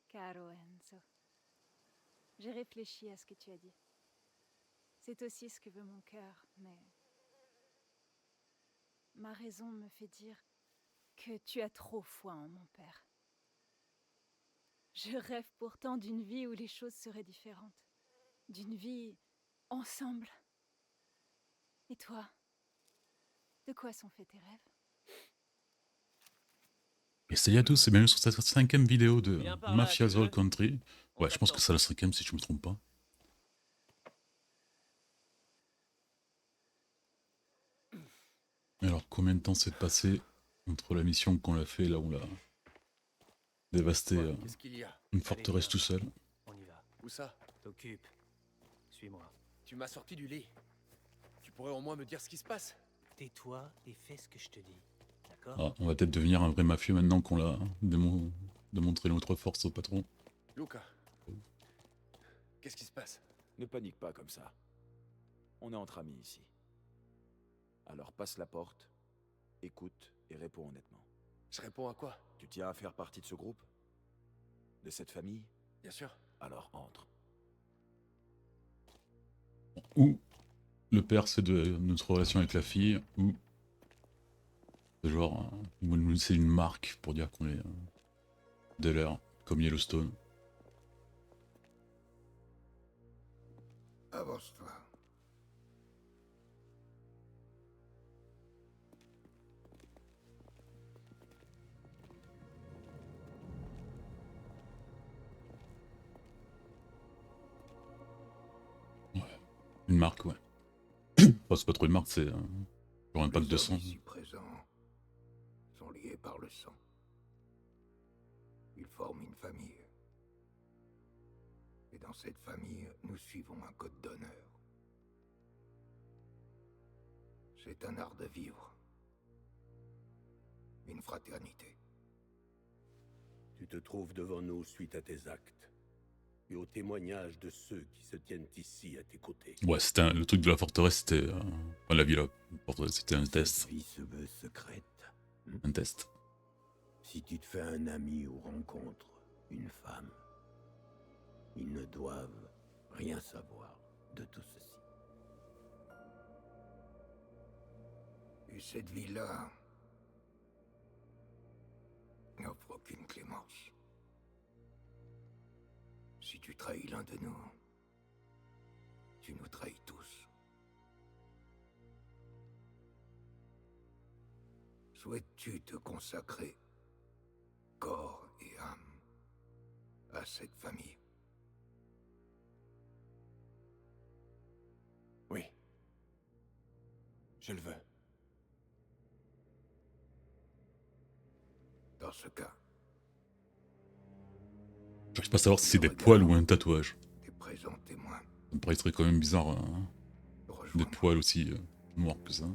Caro Enzo. J'ai réfléchi à ce que tu as dit. C'est aussi ce que veut mon cœur, mais... Ma raison me fait dire que tu as trop foi en mon père. Je rêve pourtant d'une vie où les choses seraient différentes. D'une vie ensemble. Et toi? De quoi sont faits tes rêves? Et salut à tous, c'est bienvenue sur cette 5ème vidéo de Viens par là, Mafia's tu veux? World Country. On Ouais, je pense que t'attend. c'est la 5ème si je me trompe pas. Alors, combien de temps s'est passé entre la mission qu'on a fait, là où on l'a dévasté Qu'est-ce qu'il y a? une forteresse tout seul. On y va. Où ça? T'occupe. Suis-moi. Tu m'as sorti du lit. Tu pourrais au moins me dire ce qui se passe? Tais-toi et fais ce que je te dis. D'accord? Ah, on va peut-être devenir un vrai mafieux maintenant qu'on a démontré notre force au patron. Luca. Qu'est-ce qui se passe? Ne panique pas comme ça. On est entre amis ici. Alors passe la porte, écoute et réponds honnêtement. Je réponds à quoi? Tu tiens à faire partie de ce groupe? De cette famille? Bien sûr. Alors entre. Ou le père c'est de notre relation avec la fille, ou genre, ils vont nous laisser une marque pour dire qu'on est de l'heure, comme Yellowstone. Avance-toi. Une marque, ouais. Enfin, c'est pas trop une marque, c'est genre un pack de Les sang. hommes ici présents sont liés par le sang. Ils forment une famille. Et dans cette famille, nous suivons un code d'honneur. C'est un art de vivre. Une fraternité. Tu te trouves devant nous suite à tes actes et au témoignage de ceux qui se tiennent ici à tes côtés. Ouais, c'était le truc de la forteresse, c'était... enfin, la villa, la forteresse, c'était un Cette test. vie se veut secrète. Un test. Si tu te fais un ami ou rencontres une femme, ils ne doivent rien savoir de tout ceci. Et cette vie-là n'offre aucune clémence. Si tu trahis l'un de nous, tu nous trahis tous. Souhaites-tu te consacrer, corps et âme, à cette famille? Oui. Je le veux. Dans ce cas, J'arrive pas à savoir si c'est des poils ou un tatouage. tes présents témoins, Ça me paraîtrait quand même bizarre, des rejoins-moi. poils aussi noirs que ça.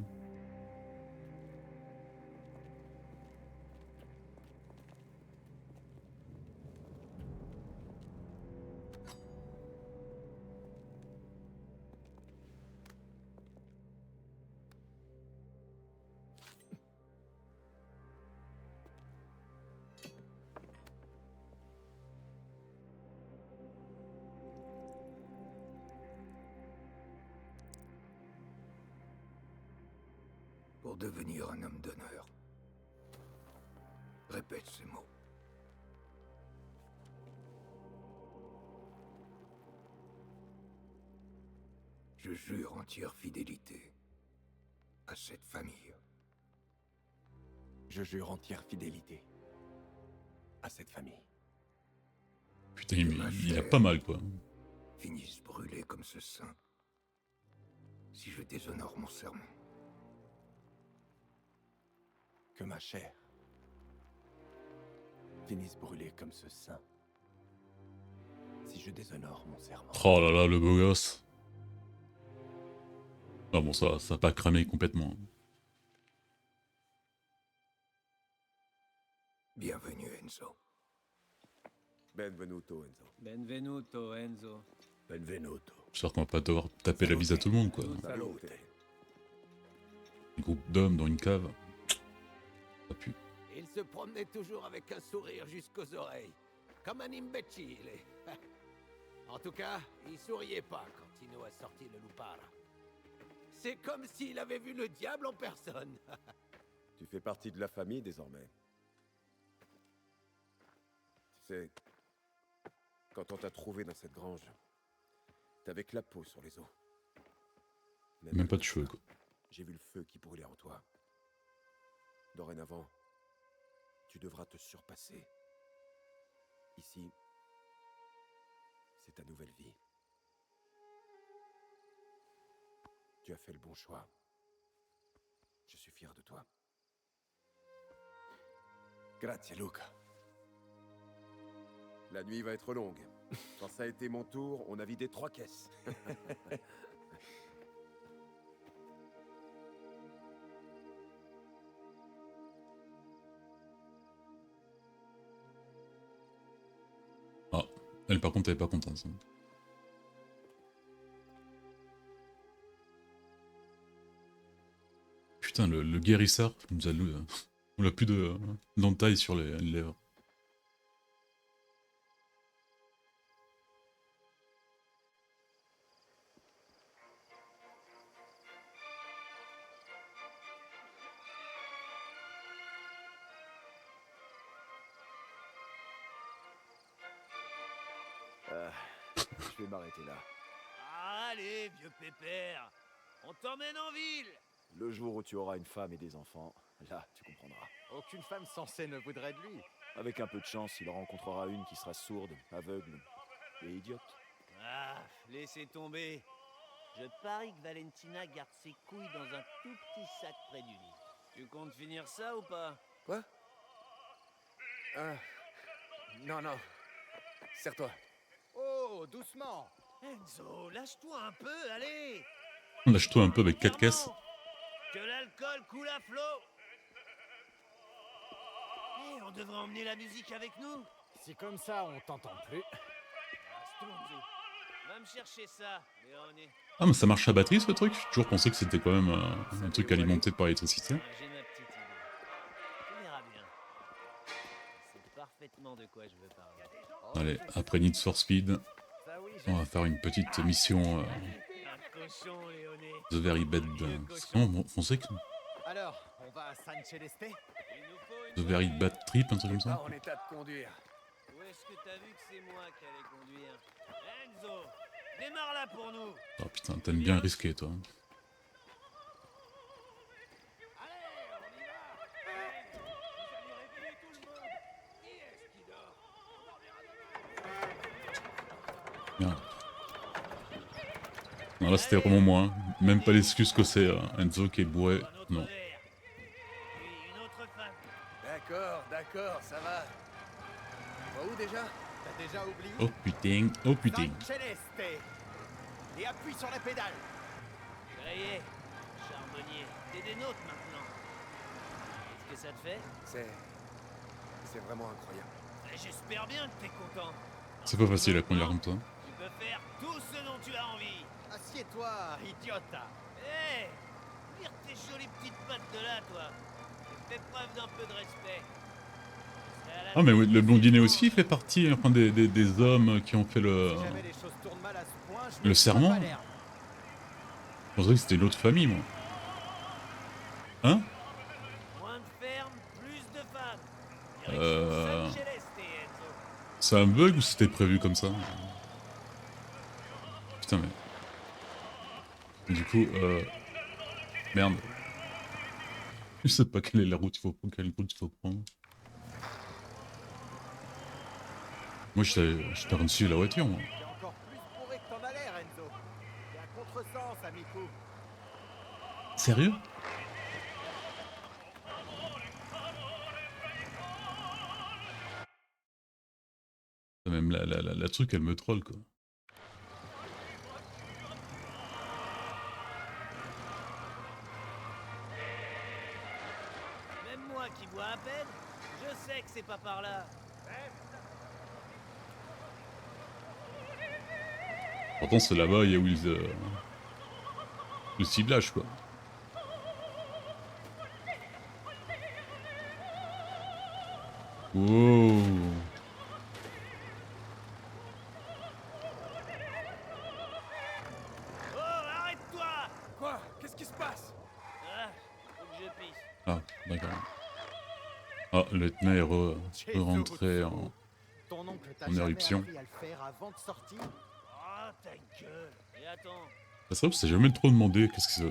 Pour devenir un homme d'honneur, répète ces mots. Je jure entière fidélité à cette famille. Je jure entière fidélité à cette famille. Putain, il a pas mal, quoi. Finissent brûlés comme ce saint. Si je déshonore mon serment. Que ma chair finisse brûlée comme ce saint. Si je déshonore mon serment. Oh là là, le beau gosse. Ah bon, ça a pas cramé complètement. Bienvenue, Enzo. Benvenuto, Enzo. Benvenuto, Enzo. Benvenuto. J'espère qu'on va pas devoir taper la bise à tout le monde, quoi. Salute. Un groupe d'hommes dans une cave. Ça pue. Il se promenait toujours avec un sourire jusqu'aux oreilles. comme un imbécile. En tout cas, il souriait pas quand Tino a sorti le Lupara. C'est comme s'il avait vu le diable en personne. Tu fais partie de la famille désormais. Tu sais, quand on t'a trouvé dans cette grange, t'avais que la peau sur les os. Mais Même pas de malgré cheveux, ça, quoi. J'ai vu le feu qui brûlait en toi. Dorénavant, tu devras te surpasser. Ici, c'est ta nouvelle vie. Tu as fait le bon choix. Je suis fier de toi. Grazie, Luca. La nuit va être longue. Quand ça a été mon tour, on a vidé 3 caisses. Ah, elle par contre elle est pas contente. Ça. Putain, le guérisseur nous a on a plus d'entaille sur les lèvres. Je vais m'arrêter là. Allez, vieux pépère, on t'emmène en ville. Le jour où tu auras une femme et des enfants, là, tu comprendras. Aucune femme censée ne voudrait de lui. Avec un peu de chance, il en rencontrera une qui sera sourde, aveugle et idiote. Ah, laissez tomber. Je parie que Valentina garde ses couilles dans un tout petit sac près du lit. Tu comptes finir ça ou pas? Quoi? Ah. Non, non. Serre-toi. Oh, doucement. Enzo, lâche-toi un peu, allez. Lâche-toi un peu avec 4 caisses. Serment. Que l'alcool coule à flot. Eh, on devrait emmener la musique avec nous. Si comme ça, on t'entend plus. Stronzo, va me chercher ça, Léoné. Ah mais ça marche à batterie ce truc? J'ai toujours pensé que c'était quand même un truc alimenté par l'électricité. J'ai ma petite idée. Tu verras bien. Je sais parfaitement de quoi je veux parler. Allez, après Need for Speed, Ça oui, on va faire une petite mission Un cochon, Léoné. The Very Bad... C'est comment français que... Alors, on va à San Celeste? Il nous faut The une... Very Bad Trip, un truc comme ça? Pas en état de conduire. Où est-ce que t'as vu que c'est moi qui allais conduire? Enzo, démarre là pour nous. Oh putain, t'aimes bien risquer toi. Merde. Non là c'était vraiment moi, hein. Même pas l'excuse que c'est Enzo qui est bourré, Un autre non. verre. Puis une autre femme. D'accord, d'accord, ça va. On va où déjà? T'as déjà oublié? Oh putain, oh putain. San Celeste. Et appuie sur la pédale. Grayé, charbonnier, t'es des nôtres maintenant. Qu'est-ce que ça te fait? C'est vraiment incroyable. Ben, j'espère bien que t'es content. C'est pas facile à conduire comme toi. Tu peux faire tout ce dont tu as envie. Assieds-toi, idiote. Hé, vire tes jolies petites pattes de là, toi. Et fais preuve d'un peu de respect. Ah mais oui, le blondinet aussi fait partie enfin, des hommes qui ont fait Si jamais les choses tournent mal à ce point, je le me serment. frappe à l'herbe. Je pensais que c'était l'autre famille moi. Hein? Moins de ferme, plus de femmes. Euh. Direction San Celeste, Enzo. C'est un bug ou c'était prévu comme ça? Putain mais... Du coup, merde. Je sais pas quelle est la route quelle route il faut prendre. Moi j'étais en train de suivre la voiture moi. T'es encore plus bourré que t'en as l'air, Enzo. T'es à contresens, amico. Sérieux? Même la truc elle me troll quoi. Même moi qui bois à peine, je sais que c'est pas par là. Pourtant c'est là-bas il y a où le ciblage quoi. Wow. le lieutenant est rentré en, Ton oncle t'a en jamais éruption. appris à le faire avant de sortir? Ah, ta gueule. Et attends. C'est vrai, c'est jamais trop demandé qu'est-ce que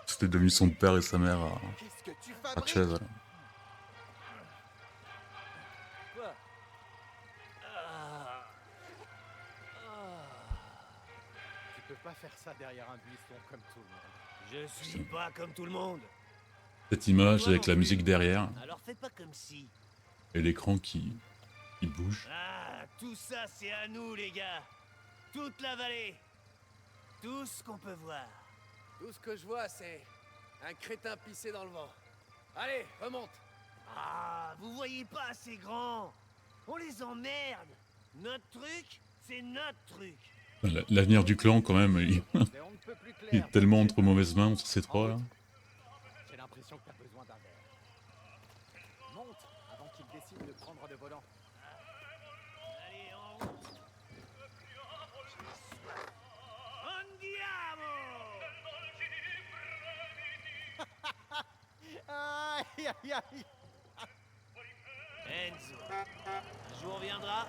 c'était devenu son père et sa mère Qu'est-ce que tu à fabriques? Chaz. Quoi? Ah. Tu peux pas faire ça derrière un buisson comme tout le monde. Je suis pas comme tout le monde. Cette image avec la musique derrière Alors fais pas comme si. et l'écran qui bouge. Ah, tout ça c'est à nous les gars. Toute la vallée. Tout ce qu'on peut voir. Tout ce que je vois, c'est un crétin pissé dans le vent. Allez, remonte. Ah, vous voyez pas assez grand. On les emmerde. Notre truc, c'est notre truc. L'avenir du clan quand même, C'est on ne peut plus clair. il est tellement entre mauvaises mains entre ces trois là. J'ai l'impression que t'as besoin d'un verre. Monte avant qu'il décide de prendre le volant. Allez, en route. Andiamo! Aïe aïe aïe. Enzo, un jour viendra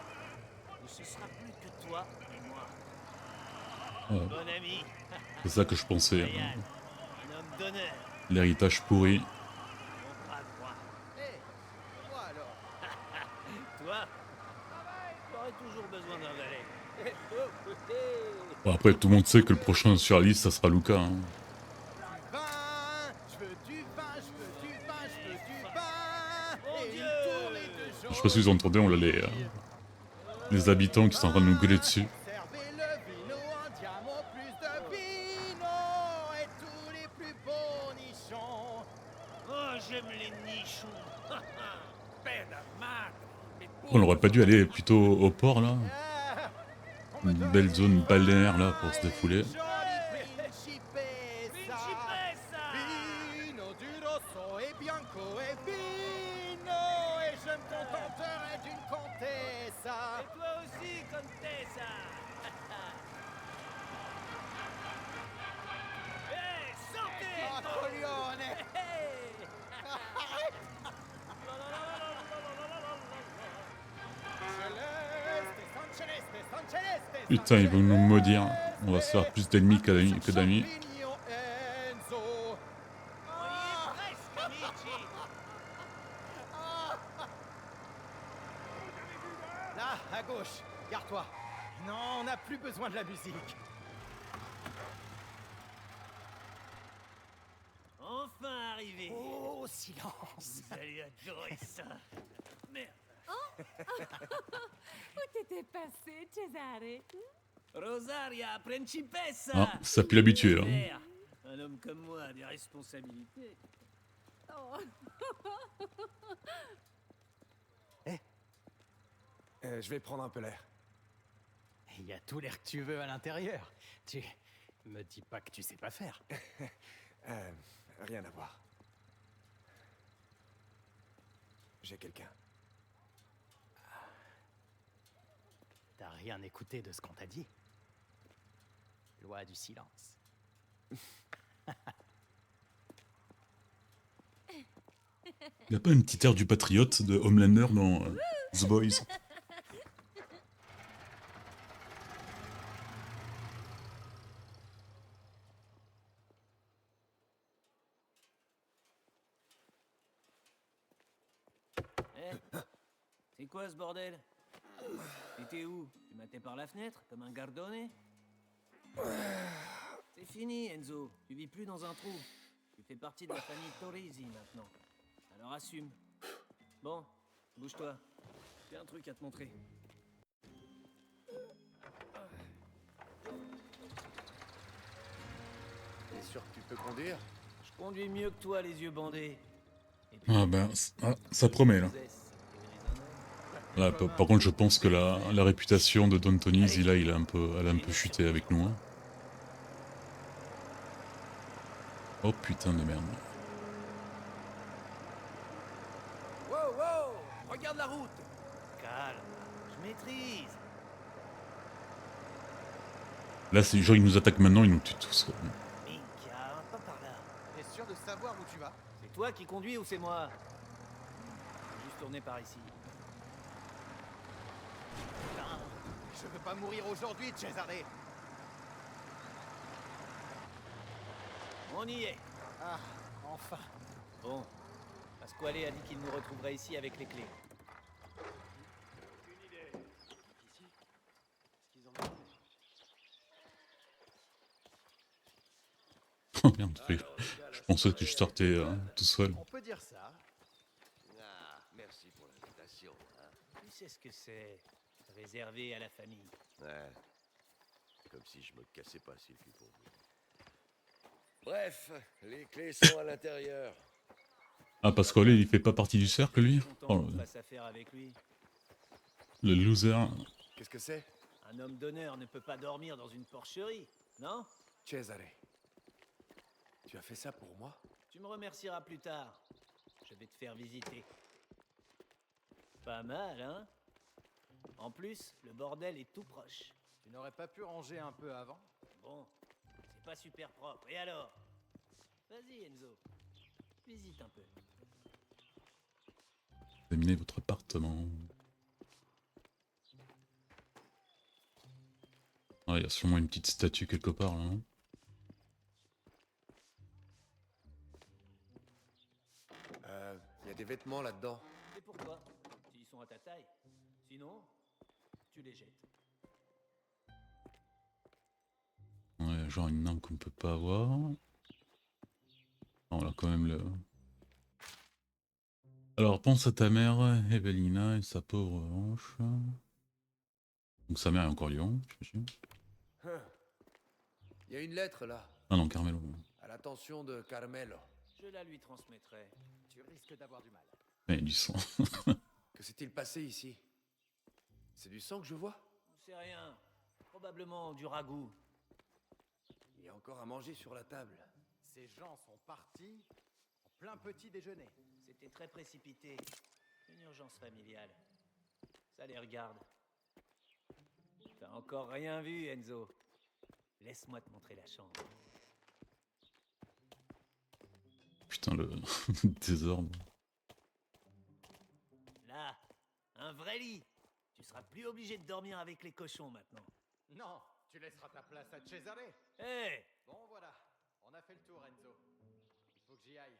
où ce sera plus que toi et moi. Ouais, Bon ami, c'est ça que je pensais. Ryan, un homme d'honneur, L'héritage pourri. mon bras droit. Hé, moi alors. Toi, t'aurais toujours besoin d'un valet. Bon, après, tout le monde sait que le prochain sur la liste, ça sera Luca. Hein. Vin, je veux du vin, je veux du vin, je veux du vin. Mon Et Dieu. une tournée de Je sais pas si vous entendez, on a les habitants qui sont en train de nous gueuler dessus. Servez le vino andiamo, plus de vino et tous les plus beaux nichons. Oh, j'aime les nichons. On aurait pas dû aller plutôt au port là. Ah, on me Une donne belle des zone balnéaire là vins, pour se défouler. joli principessa. Principessa! Vino du rosso e bianco e vino et je me contenterai d'une comtessa. Et toi aussi, Contessa. Hey, santé! Ah, coglione! Celeste, San Celeste, Putain, ils vont nous maudire. On va se faire plus d'ennemis que d'amis. Champignon Enzo. On y est presque, amici. Là, à gauche, garde-toi. Non, on n'a plus besoin de la musique. Enfin arrivé. Oh, silence. Vous allez adorer ça. Merde. Où t'étais passé, Cesare? Rosaria, Principessa. Ah, ça pue l'habituer là. Merde. Un homme comme moi a des responsabilités. Oh. Je vais prendre un peu l'air. Il y a tout l'air que tu veux à l'intérieur. Tu me dis pas que tu sais pas faire. Rien à voir. J'ai quelqu'un. T'as rien écouté de ce qu'on t'a dit. Loi du silence. Il a pas une petite air du patriote de Homelander dans The Boys. Eh, c'est quoi ce bordel? T'étais où? Tu matais par la fenêtre, comme un gardone? C'est fini, Enzo. Tu vis plus dans un trou. Tu fais partie de la famille Torrisi maintenant. Alors assume. Bon, bouge-toi. J'ai un truc à te montrer. T'es sûr que tu peux conduire? Je conduis mieux que toi, les yeux bandés. Et puis, Ah ben, ça promet là. Là, par contre, je pense que la réputation de Don Tony, là, elle a un peu chuté avec nous. Hein. Oh putain de merde. Wow, wow! Regarde la route! calme, je maîtrise. Là, c'est genre, ils nous attaquent maintenant, ils nous tuent tous. Quoi. Minka, pas par là. T'es sûr de savoir où tu vas? C'est toi qui conduis ou c'est moi? retourner par ici. Putain, je veux pas mourir aujourd'hui, Cesare. On y est. Ah, enfin. Bon. Pasquale a dit qu'il nous retrouverait ici avec les clés. Oh merde, je pensais que je sortais tout seul. On peut dire ça. Ah, merci pour l'invitation. Hein. Tu sais ce que c'est, réservé à la famille. Ouais. Comme si je me cassais pas si le cul pour vous. Bref, les clés sont à l'intérieur. Ah, Pasquale, il fait pas partie du cercle, lui? Content Oh, qu'on fasse affaire avec lui. le loser. Qu'est-ce que c'est? Un homme d'honneur ne peut pas dormir dans une porcherie, non? Cesare. Tu as fait ça pour moi? Tu me remercieras plus tard. Je vais te faire visiter. Pas mal, hein? En plus, le bordel est tout proche. Tu n'aurais pas pu ranger un peu avant? Bon, c'est pas super propre. Et alors? Vas-y, Enzo. Visite un peu. Examinez votre appartement. Ah, il y a sûrement une petite statue quelque part, là, non? Il y a des vêtements là-dedans. C'est pour toi, s'ils sont à ta taille. Sinon, tu les jettes. Ouais, genre une arme qu'on peut pas avoir. On a quand même le... Alors, pense à ta mère, Evelina, et sa pauvre hanche. Donc sa mère est encore vivante, j'imagine. Il y a une lettre là, Ah non, Carmelo. à l'attention de Carmelo. Je la lui transmettrai. Tu risques d'avoir du mal. Mais du sang. Que s'est-il passé ici? C'est du sang que je vois? C'est rien. Probablement du ragoût. Il y a encore à manger sur la table. Ces gens sont partis en plein petit déjeuner. C'était très précipité. Une urgence familiale. Ça les regarde. T'as encore rien vu, Enzo. Laisse-moi te montrer la chambre. Putain, le désordre. Là, un vrai lit. Tu seras plus obligé de dormir avec les cochons maintenant. Non, tu laisseras ta place à Cesare. Hé! Bon, voilà. On a fait le tour, Enzo. Il faut que j'y aille.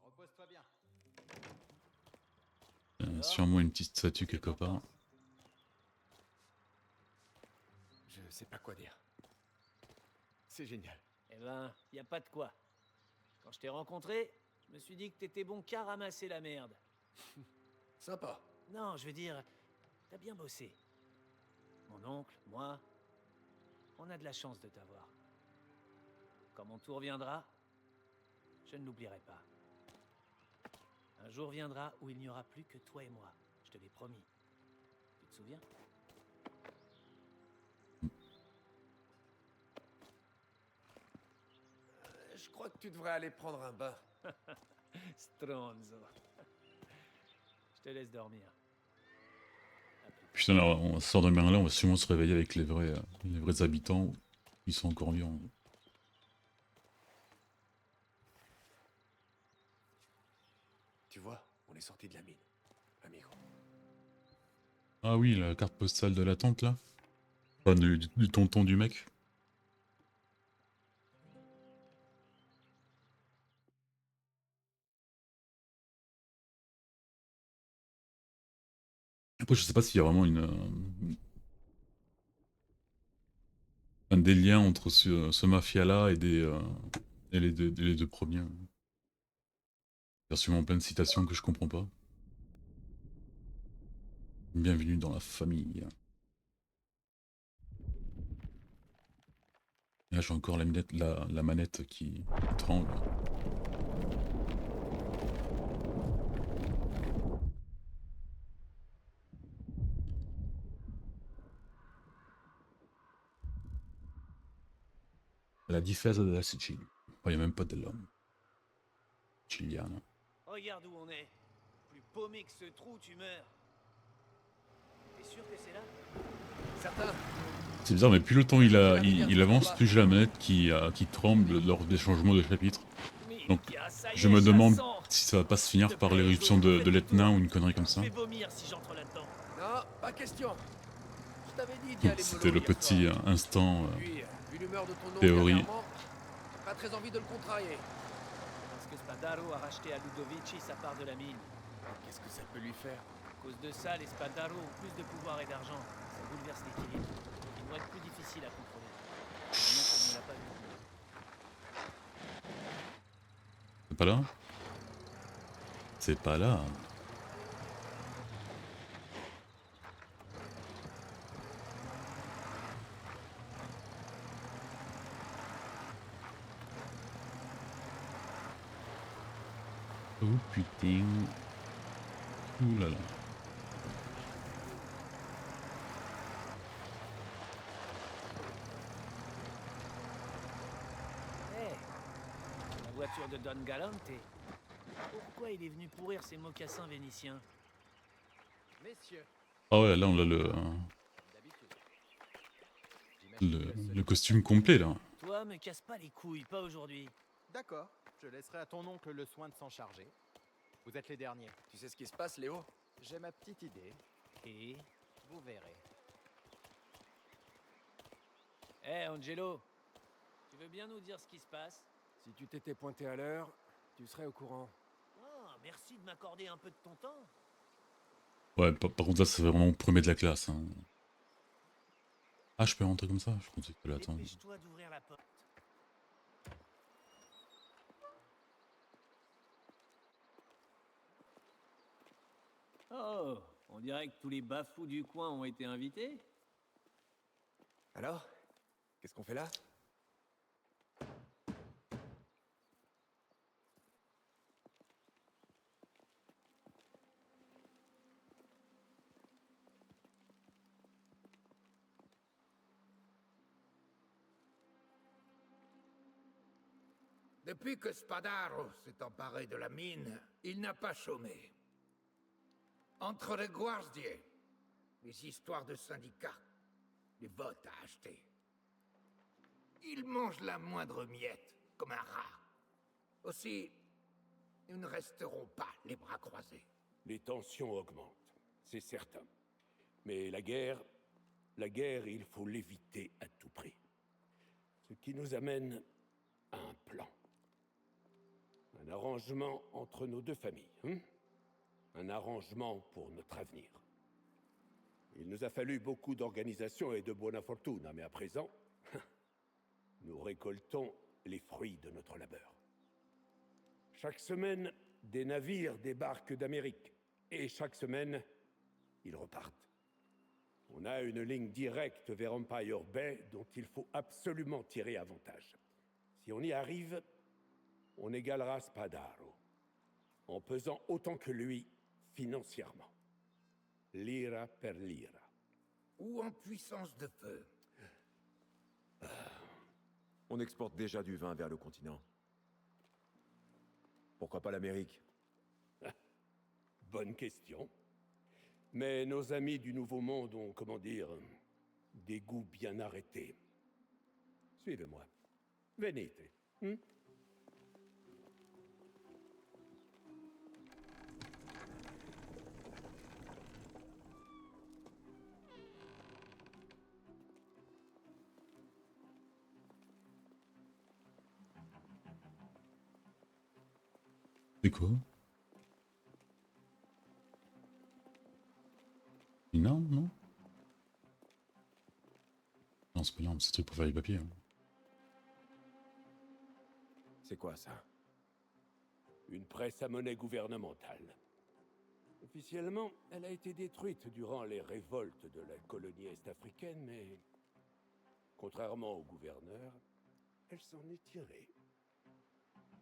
Repose-toi bien. Sûrement une petite statue quelque part. Je sais pas quoi dire. C'est génial. Eh ben, y a pas de quoi. Quand je t'ai rencontré, je me suis dit que t'étais bon qu'à ramasser la merde. Sympa. Non, je veux dire, t'as bien bossé. Mon oncle, moi, on a de la chance de t'avoir. Quand mon tour viendra, je ne l'oublierai pas. Un jour viendra où il n'y aura plus que toi et moi. Je te l'ai promis. Tu te souviens? Je crois que tu devrais aller prendre un bain. Stronzo. Je te laisse dormir. Putain, là, on sort de Merlin, on va sûrement se réveiller avec les vrais habitants. Ils sont encore vivants. Tu vois, on est sorti de la mine. Amigo. Ah oui, la carte postale de la tante, là. Enfin, du tonton du mec. Après, je sais pas s'il y a vraiment des liens entre ce mafia-là et les deux premiers. Il y a sûrement plein de citations que je comprends pas. Bienvenue dans la famille. Et là, j'ai encore la manette qui tremble. La difesa della Sicilia. Il n'y a même pas de l'homme. Siciliana. Regarde où on est. Plus paumé que ce trou, tu meurs. T'es sûr que c'est là? Certain. C'est bizarre, mais plus le temps il avance, plus j'ai la manette qui tremble lors des changements de chapitre. Donc je me demande si ça va pas se finir par l'éruption de l'Etna ou une connerie comme ça. Je vais vomir si j'entre là-dedans. Non, pas question. Je t'avais dit d'y aller C'était mollo le hier petit soir. instant Puis, vu l'humeur de ton oncle, théorie. dernièrement, pas très envie de le contrarier. Parce que Spadaro a racheté à Ludovici sa part de la mine. Qu'est-ce que ça peut lui faire? À cause de ça, les Spadaro ont plus de pouvoir et d'argent. Ça bouleverse l'équilibre. Ils vont être plus difficiles à contrôler. Mon oncle ne l'a pas vu. C'est pas là? C'est pas là. Oh putain. Ouh là là. Hé, la voiture de Don Galante. Pourquoi il est venu pourrir ses mocassins vénitiens? Messieurs, Ah ouais, là on a d'habitude. le costume complet là. Toi, me casse pas les couilles, pas aujourd'hui. D'accord, je laisserai à ton oncle le soin de s'en charger. Vous êtes les derniers. Tu sais ce qui se passe, Léo? J'ai ma petite idée, Et... vous verrez. Hé, Angelo, tu veux bien nous dire ce qui se passe? Si tu t'étais pointé à l'heure, tu serais au courant. Oh, merci de m'accorder un peu de ton temps. Ouais, par contre là c'est vraiment premier de la classe. Hein. Ah je peux rentrer comme ça? Je pensais qu'il fallait attendre. Dépêche-toi d'ouvrir la porte. Oh, on dirait que tous les bafous du coin ont été invités. Alors? Qu'est-ce qu'on fait là? Depuis que Spadaro s'est emparé de la mine, il n'a pas chômé. Entre les guardiers, les histoires de syndicats, les votes à acheter. Il mange la moindre miette, comme un rat. Aussi, nous ne resterons pas les bras croisés. Les tensions augmentent, c'est certain. Mais la guerre, il faut l'éviter à tout prix. Ce qui nous amène à un plan. Un arrangement entre nos deux familles. Un arrangement pour notre avenir. Il nous a fallu beaucoup d'organisation et de buona fortuna, mais à présent, nous récoltons les fruits de notre labeur. Chaque semaine, des navires débarquent d'Amérique. Et chaque semaine, ils repartent. On a une ligne directe vers Empire Bay dont il faut absolument tirer avantage. Si on y arrive, on égalera Spadaro, en pesant autant que lui financièrement. Lira per lira. Ou en puissance de feu. On exporte déjà du vin vers le continent. Pourquoi pas l'Amérique? Bonne question. Mais nos amis du Nouveau Monde ont, comment dire, des goûts bien arrêtés. Suivez-moi. Venite. C'est quoi? Une arme, non? Non, c'est pas une arme, c'est un truc pour faire du papier. Hein. C'est quoi ça? Une presse à monnaie gouvernementale. Officiellement, elle a été détruite durant les révoltes de la colonie est-africaine, mais contrairement au gouverneur, elle s'en est tirée.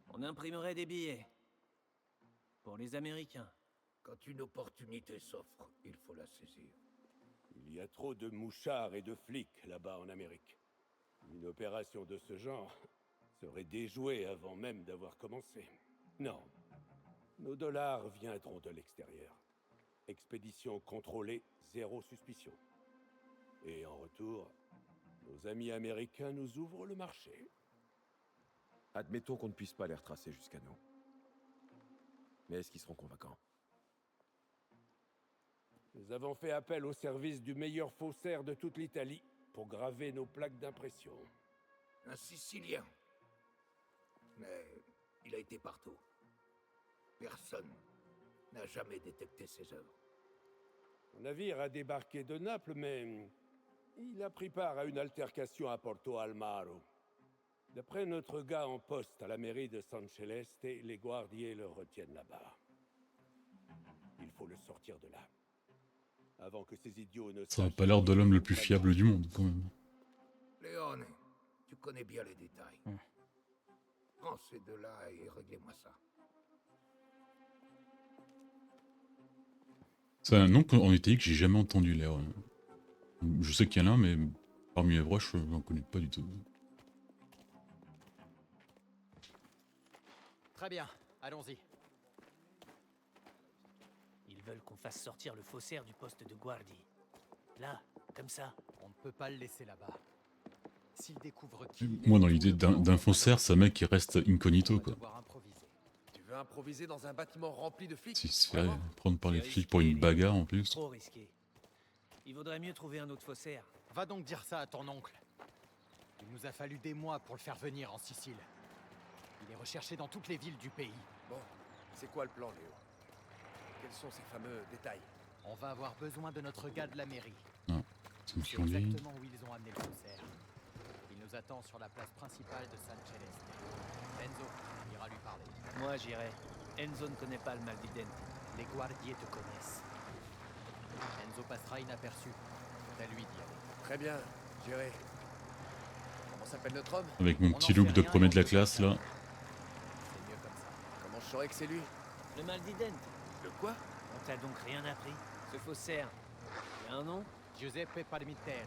On imprimerait des billets. Pour les Américains. Quand une opportunité s'offre, il faut la saisir. Il y a trop de mouchards et de flics là-bas en Amérique. Une opération de ce genre serait déjouée avant même d'avoir commencé. Non. Nos dollars viendront de l'extérieur. Expédition contrôlée, zéro suspicion. Et en retour, nos amis américains nous ouvrent le marché. Admettons qu'on ne puisse pas les retracer jusqu'à nous. Mais est-ce qu'ils seront convaincants? Nous avons fait appel au service du meilleur faussaire de toute l'Italie pour graver nos plaques d'impression. Un Sicilien. Mais il a été partout. Personne n'a jamais détecté ses œuvres. Mon navire a débarqué de Naples, mais il a pris part à une altercation à Porto Almaro. D'après notre gars en poste à la mairie de San Celeste, les Guardiers le retiennent là-bas. Il faut le sortir de là. Avant que ces idiots ne Ça a sachent pas l'air de l'homme le plus qu'ils fiable du monde, quand même. Léone, tu connais bien les détails. Prends ces deux-là et réglez-moi ça. C'est un nom en Italie que j'ai jamais entendu, Léon. Je sais qu'il y en a, mais parmi les vrais, je n'en connais pas du tout. Très bien, allons-y. Ils veulent qu'on fasse sortir le faussaire du poste de Guardi. Là, comme ça. On ne peut pas le laisser là-bas. S'il découvre qui... Moi, dans l'idée d'un faussaire, c'est un mec qui reste incognito, quoi. Tu veux improviser dans un bâtiment rempli de flics? S'il se fait prendre par les flics pour une bagarre en plus. Trop risqué. Il vaudrait mieux trouver un autre faussaire. Va donc dire ça à ton oncle. Il nous a fallu des mois pour le faire venir en Sicile. Il est recherché dans toutes les villes du pays. Bon, c'est quoi le plan, Léo? Quels sont ces fameux détails? On va avoir besoin de notre gars de la mairie. Non, c'est une C'est fille. exactement où ils ont amené le faussaire. Il nous attend sur la place principale de San Celeste. Enzo ira lui parler. Moi, j'irai. Enzo ne connaît pas le mal d'Iden. Les Guardiers te connaissent. Enzo passera inaperçu. C'est à lui d'y aller. Très bien, j'irai. Comment s'appelle notre homme? Avec mon petit look de premier de la classe, là. C'est mieux comme ça. Comment je saurais que c'est lui? Le mal d'Iden. Le quoi? On t'a donc rien appris. Ce faussaire, il a un nom? Giuseppe Palminteri.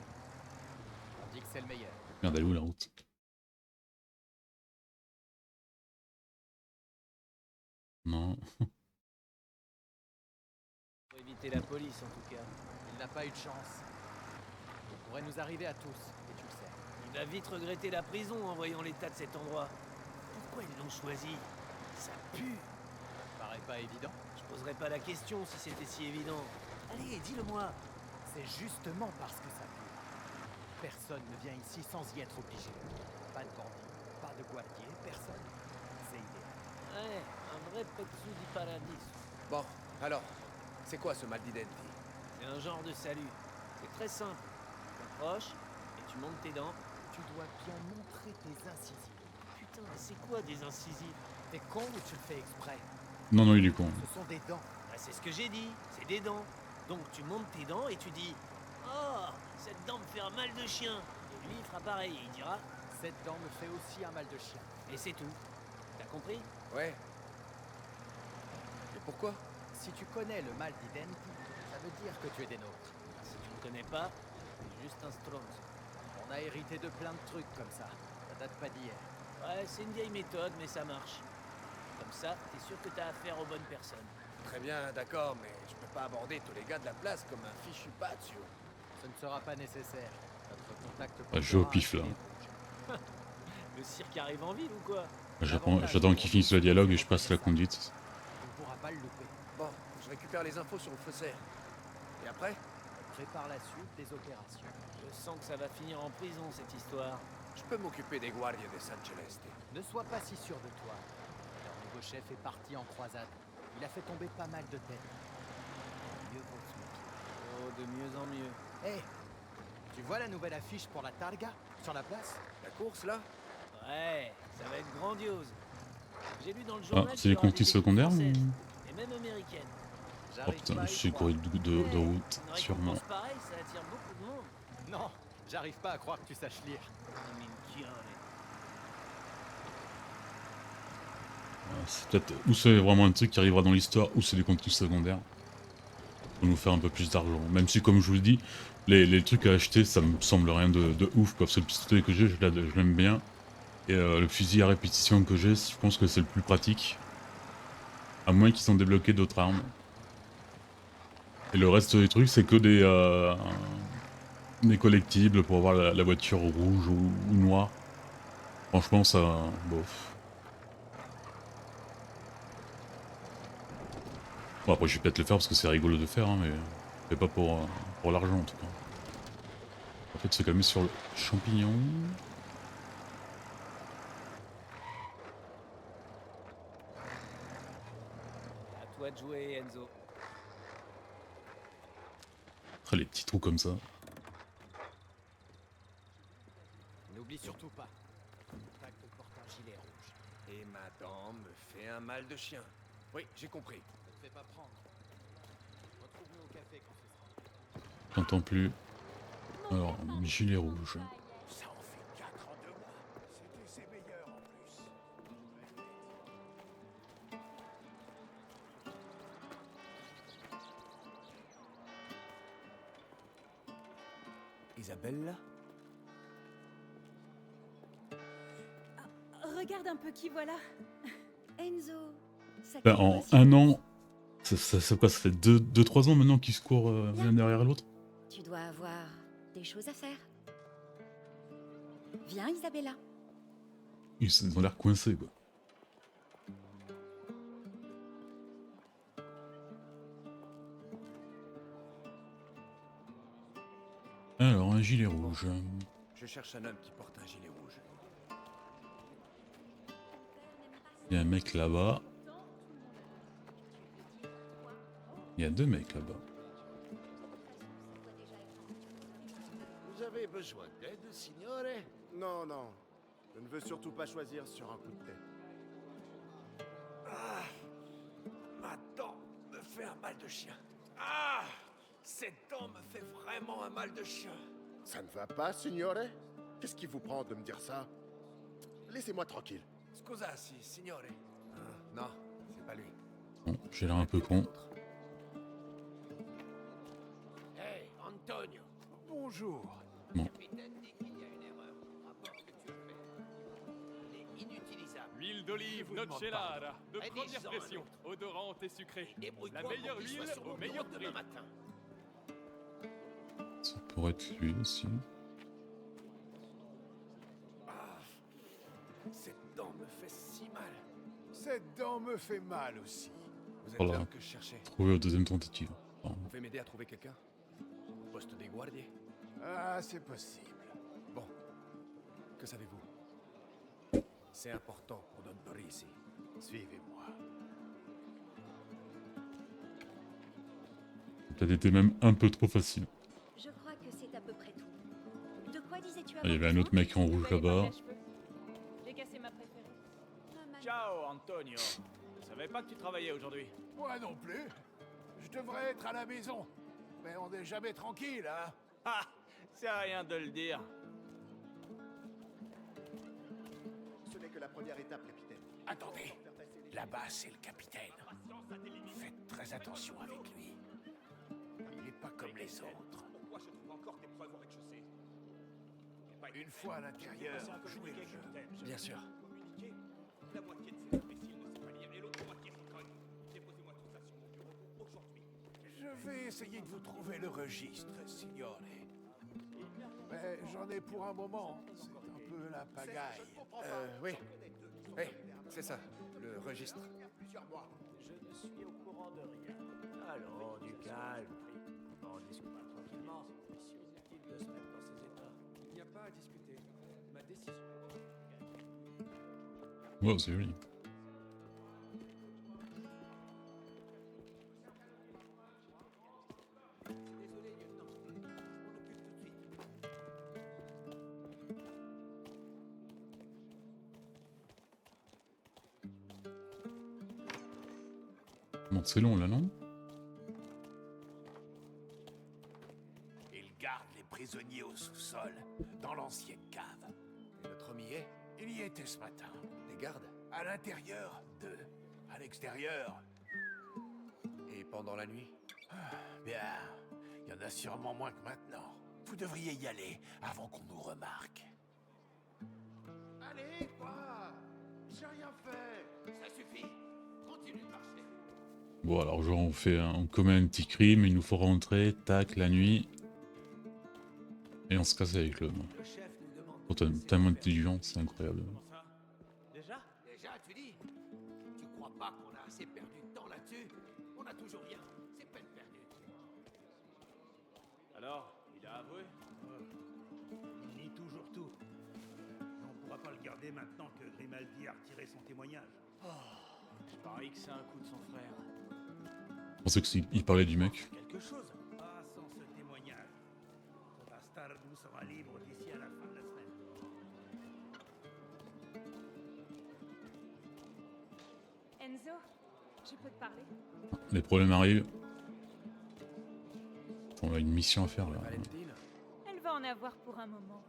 On dit que c'est le meilleur. Merde, elle est où la route? Non. Pour éviter la police, en tout cas. Il n'a pas eu de chance. Il pourrait nous arriver à tous, et tu le sais. Il va vite regretter la prison en voyant l'état de cet endroit. Pourquoi ils l'ont choisi? Ça pue. Paraît pas évident. Je poserais pas la question si c'était si évident. Allez, dis-le-moi. C'est justement parce que ça pue. Personne ne vient ici sans y être obligé. Pas de bandits, pas de guardiers, personne. C'est idéal. Ouais, un vrai pezzo di paradis. Bon, alors, c'est quoi ce mal d'identité? C'est un genre de salut. C'est très simple. Tu t'approches et tu montes tes dents. Tu dois bien montrer tes incisives. Putain, c'est quoi des incisives? T'es con ou tu le fais exprès? Non, non, il est con. Ce sont des dents. Bah, c'est ce que j'ai dit, c'est des dents. Donc tu montes tes dents et tu dis « Oh, cette dent me fait un mal de chien !» Et lui, il fera pareil et il dira « Cette dent me fait aussi un mal de chien. » Et c'est tout. T'as compris? Ouais. Et pourquoi? Si tu connais le mal d'Identi, ça veut dire que tu es des nôtres. Si tu ne connais pas, c'est juste un stronzo. On a hérité de plein de trucs comme ça. Ça date pas d'hier. Ouais, c'est une vieille méthode, mais ça marche. Comme ça, t'es sûr que t'as affaire aux bonnes personnes. Très bien, d'accord, mais je peux pas aborder tous les gars de la place comme un fichu patio. Ce ne sera pas nécessaire. Notre contact... Ah, je vais au pif, là. Le cirque arrive en ville ou quoi? J'attends qu'il finisse le dialogue et je passe la conduite. On ne pourra pas le louper. Bon, je récupère les infos sur le faussaire. Et après? On prépare la suite des opérations. Je sens que ça va finir en prison, cette histoire. Je peux m'occuper des Guardias de San Celeste. Ne sois pas si sûr de toi. Leur nouveau chef est parti en croisade. Il a fait tomber pas mal de têtes. Mieux vaut se méfier. Oh, de mieux en mieux. Hé, tu vois la nouvelle affiche pour la Targa sur la place? La course, là? Ouais, ça va être grandiose. J'ai lu dans le Ah, journal... c'est les conquêtes secondaires ou... Et même américaines. Oh putain, je suis couru de route, sûrement. Pareil, ça attire beaucoup de monde. Non, j'arrive pas à croire que tu saches lire. C'est peut-être ou c'est vraiment un truc qui arrivera dans l'histoire ou c'est des contenus secondaires pour nous faire un peu plus d'argent. Même si, comme je vous le dis, les trucs à acheter ça me semble rien de ouf, parce que le pistolet que j'ai je l'aime bien et le fusil à répétition que j'ai je pense que c'est le plus pratique, à moins qu'ils ont débloqué d'autres armes. Et le reste des trucs c'est que des collectibles pour avoir la voiture rouge ou noire. Franchement ça... bof. Bon après je vais peut-être le faire parce que c'est rigolo de faire, hein, mais pas pour l'argent en tout cas. En fait se calmer sur le champignon. À toi de jouer, Enzo. Ah, les petits trous comme ça. N'oublie surtout pas. Contact porte un gilet rouge. Et ma dent me fait un mal de chien. Oui, j'ai compris. Ne te fais pas prendre. Retrouve-nous au café quand ce sera. J'entends plus. Alors, gilet rouge. Ça en fait 4 en 2 mois. C'était ses meilleurs en plus. Isabelle, Regarde un peu qui voilà. Enzo, ça Ben, te en voici. un an, ça quoi, ça fait 2-3 ans maintenant qu'ils se courent l'un derrière l'autre. Tu dois avoir des choses à faire. Viens, Isabella. Ils ont l'air coincés quoi. Alors, un gilet rouge. Je cherche un homme qui porte un gilet rouge. Il y a un mec là-bas. Il y a 2 mecs là-bas. Vous avez besoin d'aide, signore? Non, non. Je ne veux surtout pas choisir sur un coup de tête. Ah, ma dent me fait un mal de chien. Ah, cette dent me fait vraiment un mal de chien. Ça ne va pas, signore? Qu'est-ce qui vous prend de me dire ça? Laissez-moi tranquille. Scusa, signore. Non, c'est pas lui. Bon, j'ai l'air un peu con. Hey, Antonio. Bonjour. Bon. Le capitaine dit qu'il y a une erreur. Rapport que tu fais. Il est inutilisable. Huile d'olive Je vous demande Noccellara, de Allez, première sors, pression, un odorante et sucrée. Débrouille-toi La meilleure pour qu'il soit huile sur mon au meilleur bureau prix. demain matin. Ça pourrait être lui aussi. Ah, cette dent me fait si mal. Cette dent me fait mal aussi. Vous êtes Voilà. l'homme que je cherchais. Trouvé aux 2e tentative. Bon. Vous pouvez m'aider à trouver quelqu'un au poste des guardiers? Ah, c'est possible. Bon. Que savez-vous? C'est important pour Don Parisi. Suivez-moi. Peut-être été même un peu trop facile. Je crois que c'est à peu près tout. De quoi disais-tu Ah, il y avait un autre mec en rouge là-bas. J'ai cassé ma préférée. Ciao Antonio. Je savais pas que tu travaillais aujourd'hui. Moi non plus. Je devrais être à la maison. Mais on n'est jamais tranquille, hein? Ah, c'est rien de le dire. Ce n'est que la première étape, capitaine. Attendez. Là-bas, c'est le capitaine. Faites très attention avec lui. Il n'est pas comme les autres. Pourquoi je trouve encore des preuves au rez-de-chaussée? Une fois à l'intérieur, jouez le jeu. Bien sûr. La moitié de ces imbéciles ne sait pas lire et l'autre moitié s'y cogne. Déposez-moi tout ça sur mon bureau aujourd'hui. Je vais essayer de vous trouver le registre, signore. Mais j'en ai pour un moment. C'est un peu la pagaille. Oui. Oui, c'est ça. Le registre. Je ne suis au courant de rien. Allons, du calme. On discute tranquillement. Inutile de se mettre dans ces états. Il n'y a pas à discuter. Ma décision. Wow, c'est joli. Désolé, lieutenant. Je m'en occupe tout de suite. Bon, c'est long là, non? Il garde les prisonniers au sous-sol, dans l'ancienne cave. Et notre homme y est? Il y était ce matin. Les gardes? À l'intérieur, 2. À l'extérieur, Et pendant la nuit? bien, il y en a sûrement moins que maintenant. Vous devriez y aller avant qu'on nous remarque. Allez, quoi? J'ai rien fait. Ça suffit. Continue de marcher. Bon, alors genre on commet un petit crime, il nous faut rentrer, tac, la nuit. Et on se casse avec l'homme. Le chef nous demande. Oh, tellement intelligent, c'est incroyable. Ça Déjà? Déjà, tu dis? Tu crois pas qu'on a assez perdu de temps là-dessus? On a tout toujours rien. C'est peine perdue. Alors, il a avoué? Il nie toujours tout. Mais on pourra pas le garder maintenant que Grimaldi a retiré son témoignage. Je parie que c'est un coup de son frère. Je pensais qu'il parlait du mec. Quelque chose. Pas sans ce témoignage. Bastardo sera libre d'ici à la fin de la semaine. Enzo, je peux te parler? Les problèmes arrivent. On a une mission à faire là. Elle va en avoir pour un moment.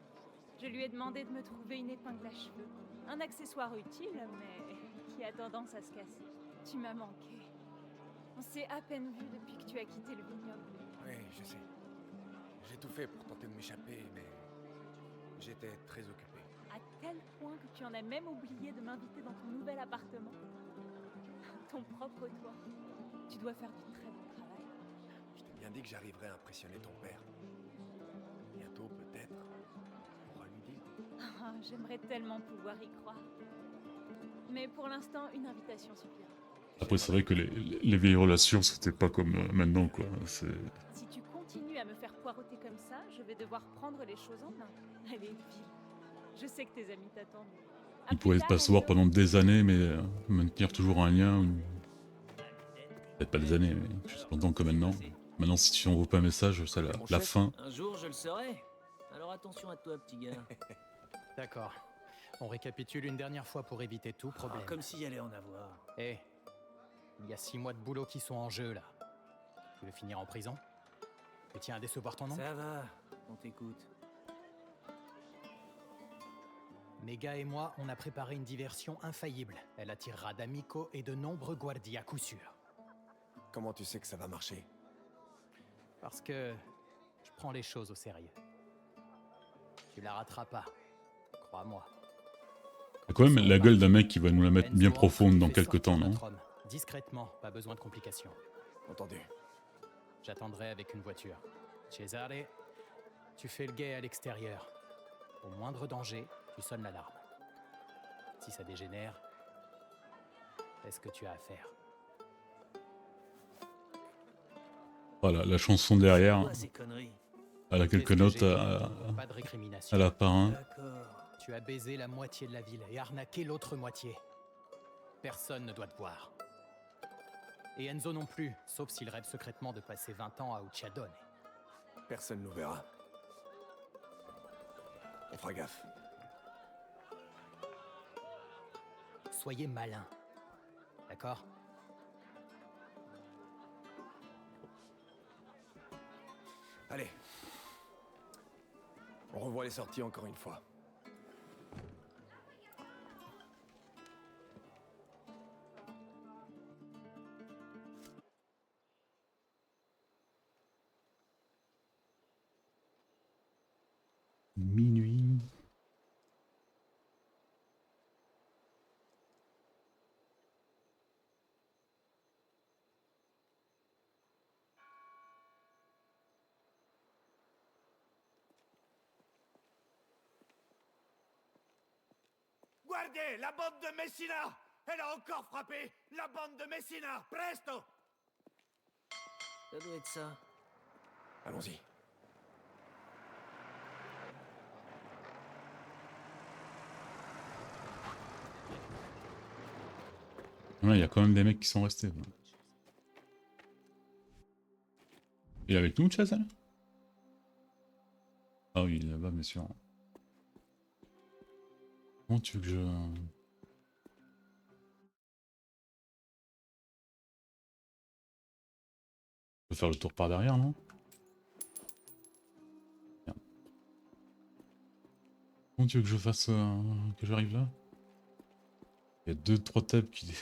Je lui ai demandé de me trouver une épingle à cheveux. Un accessoire utile, mais qui a tendance à se casser. Tu m'as manqué. On s'est à peine vu depuis que tu as quitté le vignoble. Oui, je sais. J'ai tout fait pour tenter de m'échapper, mais j'étais très occupé. À tel point que tu en as même oublié de m'inviter dans ton nouvel appartement. Ton propre toit. Tu dois faire du très bon travail. Je t'ai bien dit que j'arriverais à impressionner ton père. Bientôt, peut-être, on pourra lui dire. Ah, j'aimerais tellement pouvoir y croire. Mais pour l'instant, une invitation suffira. Après, c'est vrai que les vieilles relations, c'était pas comme maintenant, quoi. Si tu continues à me faire poireauter comme ça, je vais devoir prendre les choses en main. Allez, vite. Je sais que tes amis t'attendent. Ils pourraient pas se voir pendant des années, mais maintenir toujours un lien. Peut-être pas des années, mais juste longtemps que maintenant. Maintenant, si tu envoies pas un message, c'est la fin. Un jour, je le saurai. Alors attention à toi, petit gars. D'accord. On récapitule une dernière fois pour éviter tout problème. Comme s'il y allait en avoir. Eh, il y a 6 mois de boulot qui sont en jeu, là. Tu veux finir en prison? Tu tiens à décevoir ton nom? Ça va, on t'écoute. Mes gars et moi, on a préparé une diversion infaillible. Elle attirera d'Amico et de nombreux guardis à coup sûr. Comment tu sais que ça va marcher? Parce que je prends les choses au sérieux. Tu la rateras pas, crois-moi. C'est quand même la gueule d'un mec qui va nous la mettre bien profonde dans quelques temps, non? Discrètement, pas besoin de complications. Entendu. J'attendrai avec une voiture. Cesare, tu fais le guet à l'extérieur. Au moindre danger, tu sonnes l'alarme. Si ça dégénère, fais ce que tu as à faire. Voilà, la chanson derrière. Elle a quelques notes à la parrain. Tu as baisé la moitié de la ville et arnaqué l'autre moitié. Personne ne doit te voir. Et Enzo non plus, sauf s'il rêve secrètement de passer 20 ans à Ucciadone. Personne nous verra. On fera gaffe. Soyez malins. D'accord? Allez. On revoit les sorties encore une fois. Minuit. Guardez, la bande de Messina! Elle a encore frappé! La bande de Messina! Presto! Ça doit être ça. Allons-y. Il y a quand même des mecs qui sont restés. Quoi. Il est avec nous, Chazal? Ah oui, il est là-bas, bien sûr. Comment tu veux que je... Je peux faire le tour par derrière, non? Merde. Comment tu veux que je fasse... que j'arrive là? Il y a 2-3 tables qui...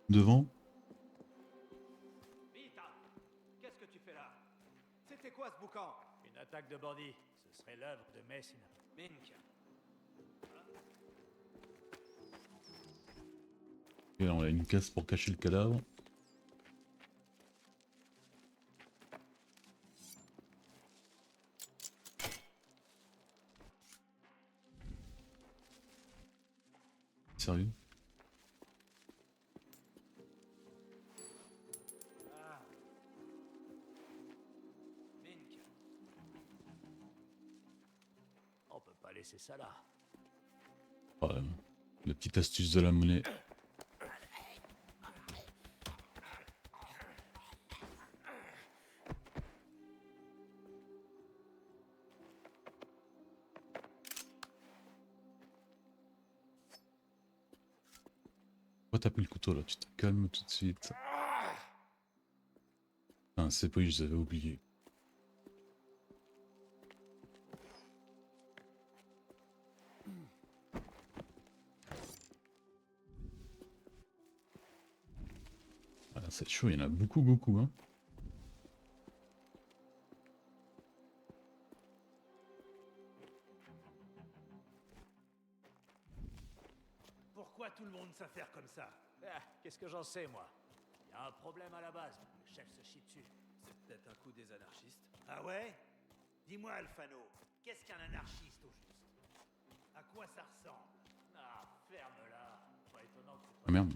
devant. Vita, qu'est-ce que tu fais là? C'était quoi ce boucan? Une attaque de bandits. Ce serait l'œuvre de Messina. Mink. Et là, on a une caisse pour cacher le cadavre. Sérieux? pas laisser ça là. Ouais, la petite astuce de la monnaie. Pourquoi t'as pris le couteau là? Tu te calmes tout de suite. Ah, c'est pas, je les avais oubliés. Ah, c'est chaud, il y en a beaucoup, hein. Pourquoi tout le monde s'affaire comme ça? Ah, qu'est-ce que j'en sais, moi? Il y a un problème à la base. Le chef se chie dessus. C'est peut-être un coup des anarchistes. Ah ouais? Dis-moi, Alfano, qu'est-ce qu'un anarchiste au juste? À quoi ça ressemble? Ah, ferme-la. Pas étonnant que Ah merde.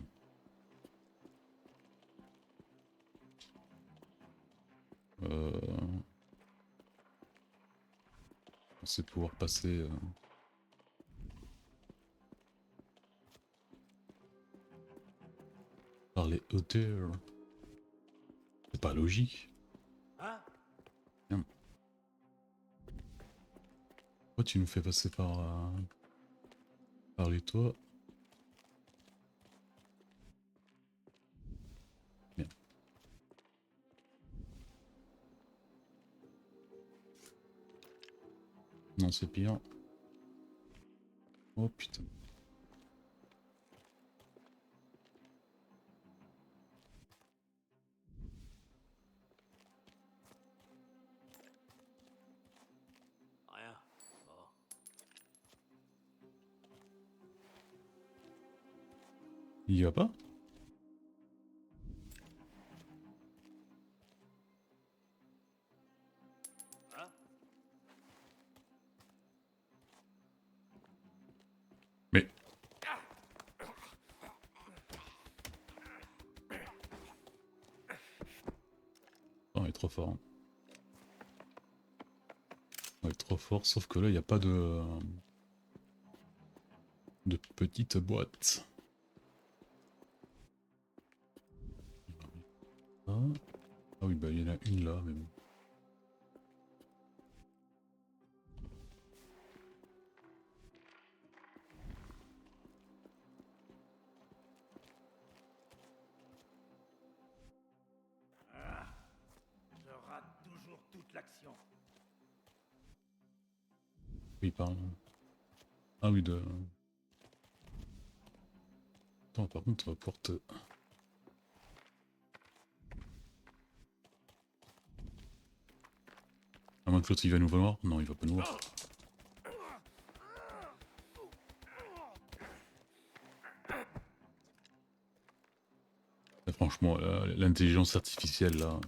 On sait pouvoir passer... par les hauteurs. C'est pas logique. Hein? Merde. Pourquoi tu nous fais passer par les toits? Merde. Non, c'est pire. Oh putain. Rien. Bon. Il y a pas? Hein? Mais... Oh, il est trop fort. Il est trop fort, sauf que là, il n'y a pas de petite boîte. Ah, ah oui, bah il y en a une là, mais bon. Ah, je rate toujours toute l'action. Oui, pardon. Ah oui, de... Attends, par contre, porte... À moins que l'autre il va nous voir. Non, il va pas nous voir. Et franchement, l'intelligence artificielle là...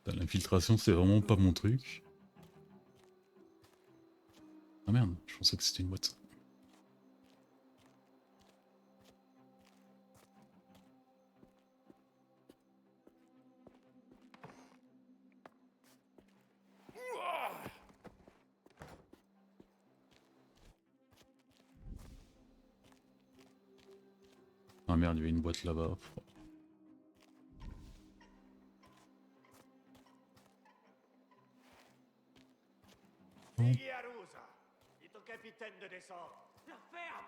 L'infiltration, c'est vraiment pas mon truc. Ah merde, je pensais que c'était une boîte. Ah merde, il y avait une boîte là-bas. Sighi Arusa, dites au capitaine de descendre. La ferme!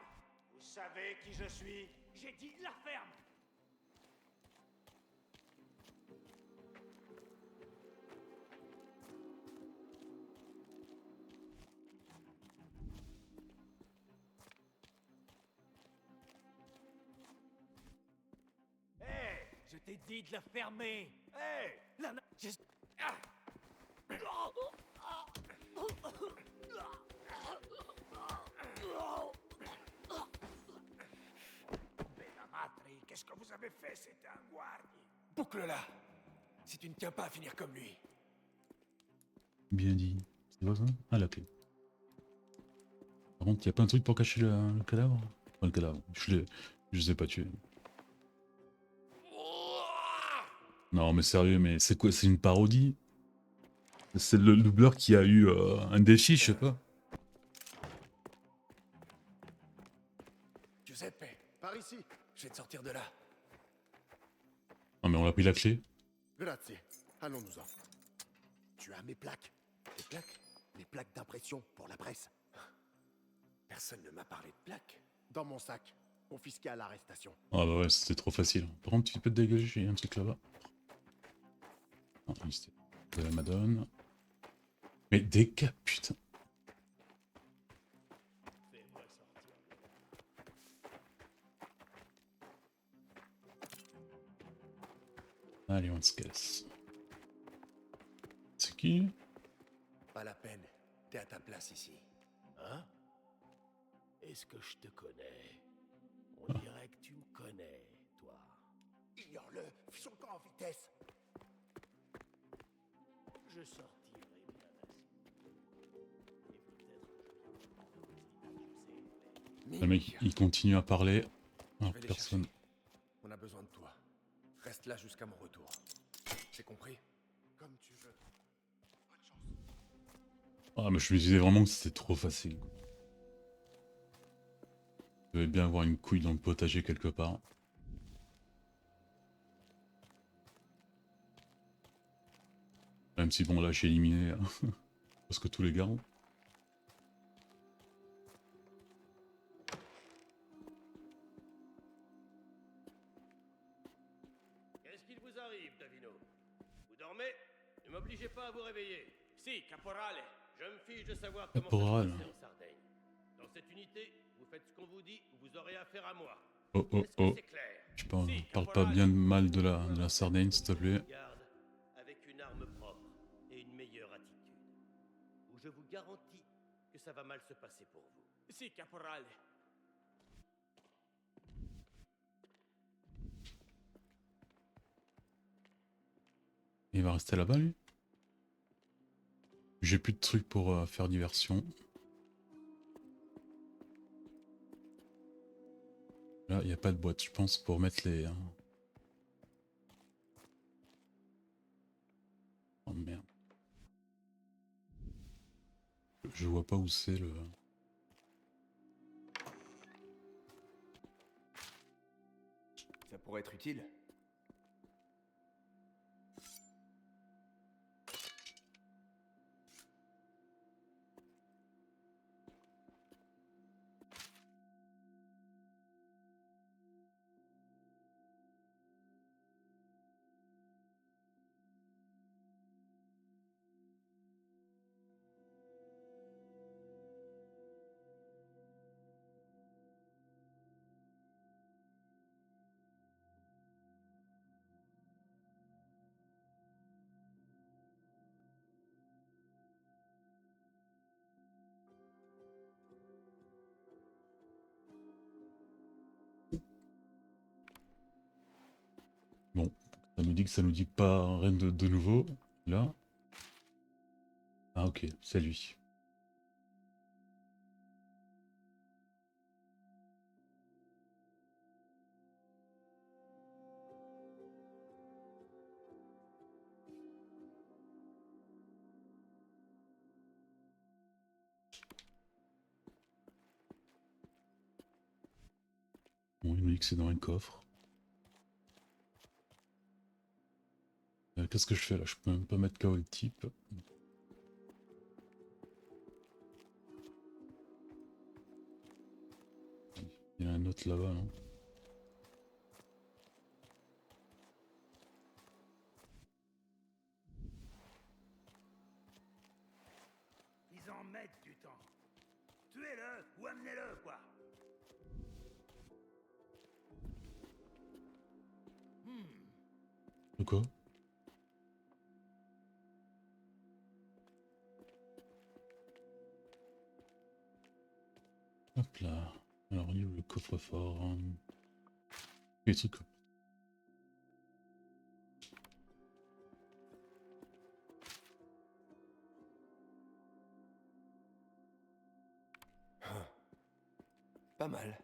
Vous savez qui je suis? J'ai dit la ferme! Hé, Je t'ai dit de la fermer! hé, Ah! Bella Matri, qu'est-ce que vous avez fait? C'était un guardi. Boucle-la. Si tu ne tiens pas à finir comme lui. Bien dit. C'est quoi ça? Ah, la clé. Par contre, y a pas un truc pour cacher le cadavre? Enfin, le cadavre. Je les ai pas tués. Non, mais sérieux, mais c'est quoi? C'est une parodie? C'est le doubleur qui a eu un défi, je sais pas. Giuseppe, par ici. Je vais te sortir de là. Non mais on a pris la clé. Grazie. Allons-nous-en. Tu as mes plaques. Des plaques? Les plaques d'impression pour la presse. Personne ne m'a parlé de plaques. Dans mon sac. Confisqué à l'arrestation. Ah bah ouais, c'était trop facile. Par contre, tu peux te dégager, j'ai un truc là-bas. Non, c'était de la Madone. Mais des cas, putain. Allez, on se casse. C'est qui? Pas la peine. T'es à ta place ici. Hein? Est-ce que je te connais? On dirait que tu me connais, toi. Ignore-le. Son camp en vitesse. Je sortirai bien assez. Le mec, il continue à parler. Je Alors, vais les personne. chercher. On a besoin de toi. Reste là jusqu'à mon retour. C'est compris? Comme tu veux. Bonne chance. Ah, mais je me disais vraiment que c'était trop facile. Je devais bien avoir une couille dans le potager quelque part. Même si bon là j'ai éliminé parce que tous les gardes. Qu'est-ce qu'il vous arrive, Davino? Vous dormez? Ne m'obligez pas à vous réveiller. Si, caporale. Je me fiche de savoir comment Caporal. ça se passe en Sardaigne. Dans cette unité, vous faites ce qu'on vous dit ou vous aurez affaire à moi. Oh oh Est-ce que oh. c'est clair? Je parle, Si, parle pas caporal. bien de mal de la Sardaigne s'il te plaît. Garde avec une arme propre et une meilleure attitude. Ou je vous garantis que ça va mal se passer pour vous. Si, caporal. Il va rester là-bas lui. J'ai plus de trucs pour faire diversion. Là, il n'y a pas de boîte, je pense, pour mettre les... Oh merde. Je vois pas où c'est le... Ça pourrait être utile. Bon, ça nous dit que ça nous dit pas rien de nouveau. Là. Ah ok, c'est lui. Bon, il nous dit que c'est dans un coffre. Qu'est-ce que je fais là? Je peux même pas mettre KO le type. Il y en a un autre là-bas, non? Ils en mettent du temps. Tuez-le ou amenez-le, quoi. De quoi? Hop là. Alors, il y a le coffre-fort. Les trucs. Pas mal.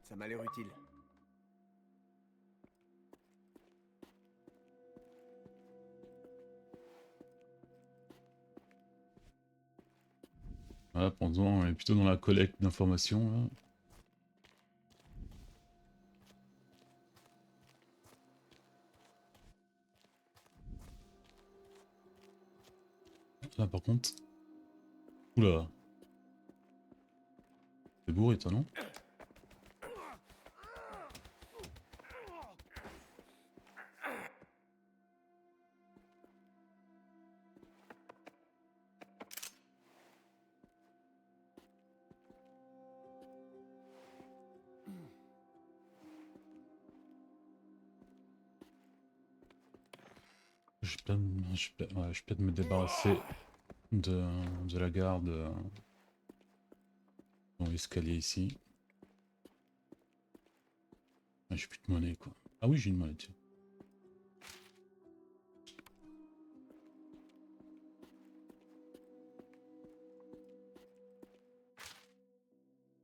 Ça m'a l'air utile. Voilà, pendant on est plutôt dans la collecte d'informations là. Là par contre. Oula. C'est bourré toi non? Je peux me débarrasser de la garde dans l'escalier ici. Ah, j'ai plus de monnaie quoi. Ah oui j'ai une monnaie tiens.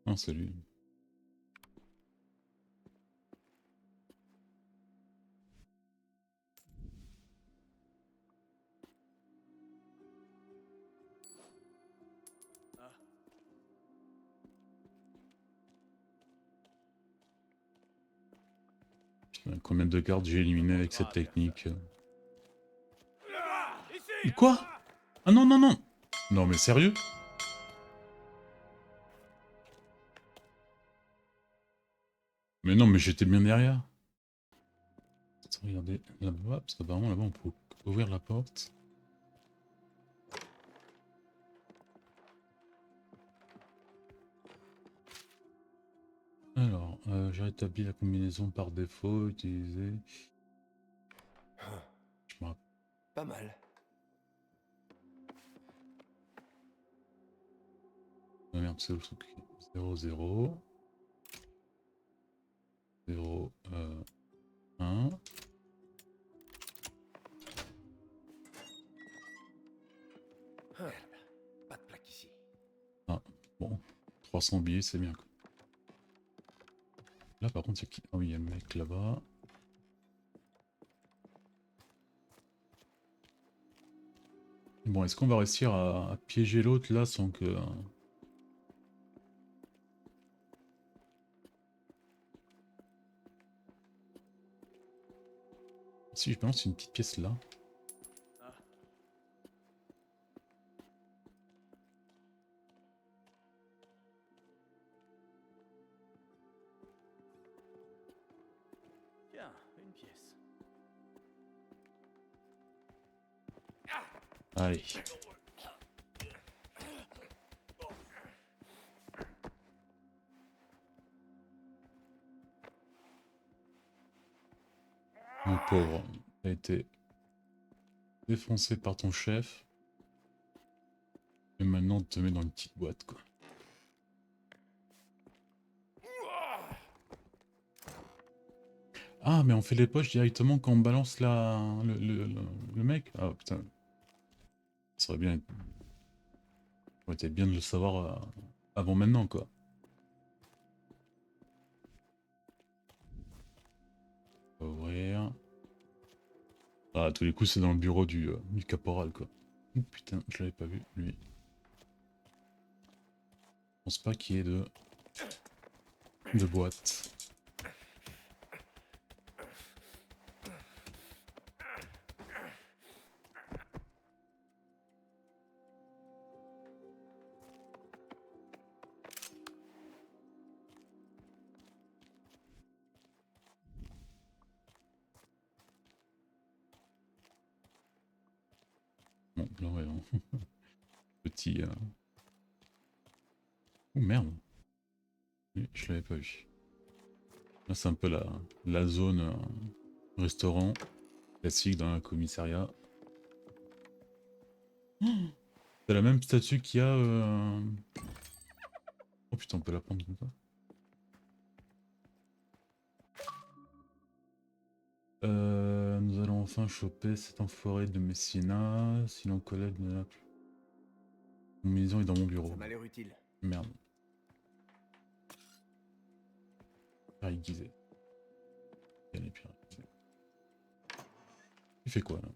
Ah c'est lui. Combien de gardes j'ai éliminé avec cette technique? Quoi? Ah non non non! Non mais sérieux? Mais non mais j'étais bien derrière. Attends, regardez là-bas, parce qu'apparemment là-bas on peut ouvrir la porte. Alors, j'ai rétabli la combinaison par défaut, utilisée. Je me rappelle. Pas mal. Ah merde, c'est le truc. 0, 0. 0, 1. Pas de plaque ici. Ah, bon. 300 billets, c'est bien quoi. Là par contre, c'est qui? Ah oui, il y a le mec là-bas. Bon, est-ce qu'on va réussir à piéger l'autre là sans que... Si je balance une petite pièce là. Tiens, une pièce. Allez. Mon pauvre, t'as été défoncé par ton chef. Et maintenant on te met dans une petite boîte quoi. Ah mais on fait les poches directement quand on balance le mec. Ah putain. Ça aurait bien été bien de le savoir avant maintenant quoi. Ouvrir. Ah, à tous les coups, c'est dans le bureau du caporal, quoi. Oh, putain, je l'avais pas vu, lui. Je pense pas qu'il y ait de boîte. Bon, là, ouais, hein. Petit... Oh merde. Oui, je l'avais pas vu. Là, c'est un peu la zone restaurant classique dans un commissariat. C'est la même statue qu'il y a... Oh putain, on peut la prendre comme ça. Nous allons enfin choper cet enfoiré de Messina, sinon collègue ne l'a plus. Mon maison est dans mon bureau. Ça m'a l'air utile. Merde. Pierre aiguisée. Les pierres aiguisées. Il fait quoi là?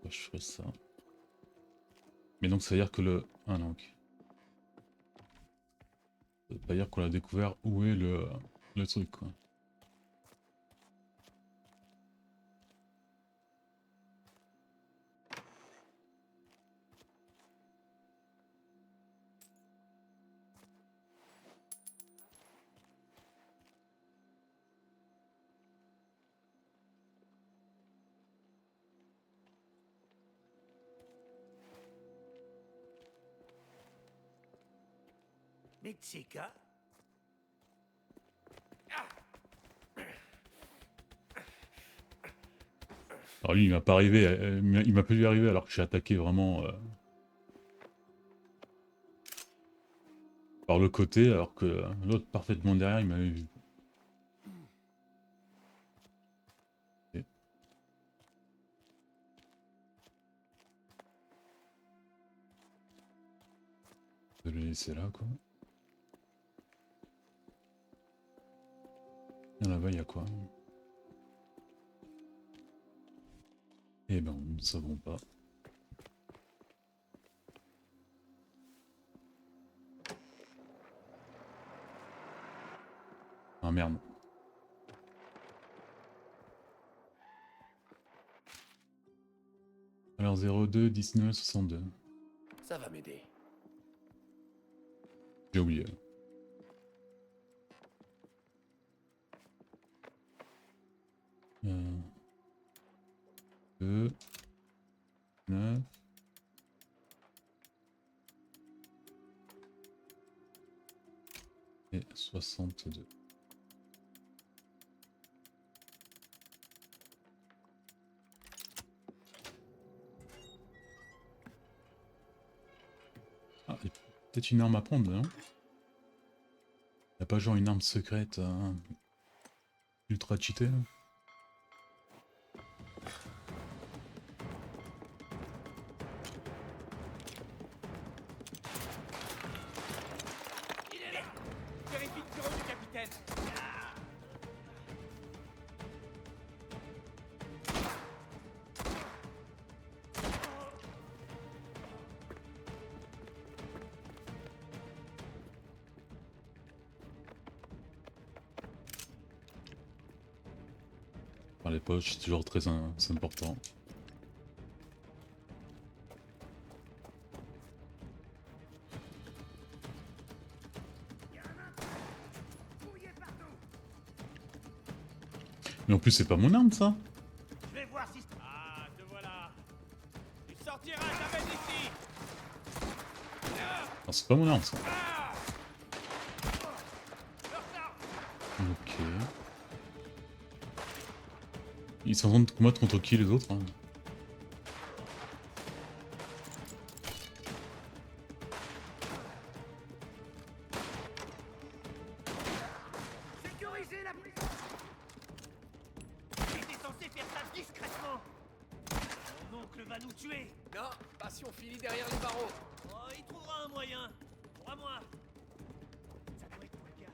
Je ferai ça. Mais donc ça veut dire que le... Ah non, ok. Ça veut pas dire qu'on a découvert où est le truc quoi. Mitchika? Alors lui il m'a pas arrivé, il m'a pas dû arriver alors que j'ai attaqué vraiment par le côté alors que l'autre parfaitement derrière il m'avait vu. Okay. Je vais le laisser là quoi. Et là-bas il y a quoi? Eh ben, nous ne savons pas. Ah merde. Alors 02 19 62. Ça va m'aider. J'ai oublié. 2 9 et 62. Ah, il y a peut-être une arme à prendre, non? Y'a pas genre une arme secrète ultra cheatée là? Vérifie le bureau du capitaine. Par les poches, c'est toujours très c'est important. Mais en plus c'est pas mon arme ça. Je vais voir si... Ah, te voilà. Tu sortiras jamais d'ici. Non, c'est pas mon arme ça. Ok. Ils sont en train de combattre contre qui les autres hein? Sécurisez la prison. J'étais censé faire ça discrètement. Mon oncle va nous tuer. Non, pas si on finit derrière les barreaux. Oh, il trouvera un moyen. Crois-moi. Ça doit être toi le gars.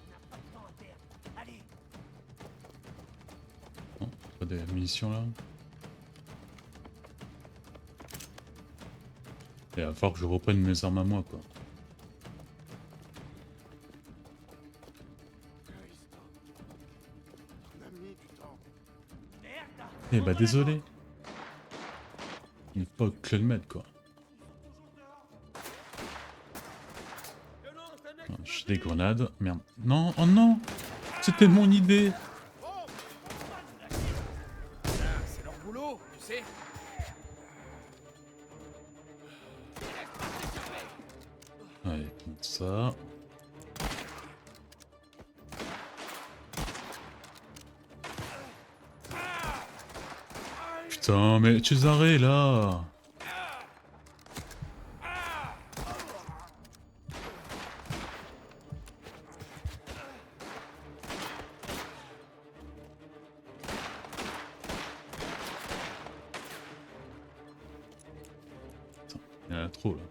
On n'a pas de temps à perdre. Allez. Non, pas des munitions là. Et il va falloir que je reprenne mes armes à moi quoi. Eh bah désolé. Il n'est pas au Club Med quoi. Ah, j'ai des grenades. Merde. Non, oh non. C'était mon idée. C'est leur boulot, tu sais. Allez, comme ça. Putain, mais Cesare là. trop là.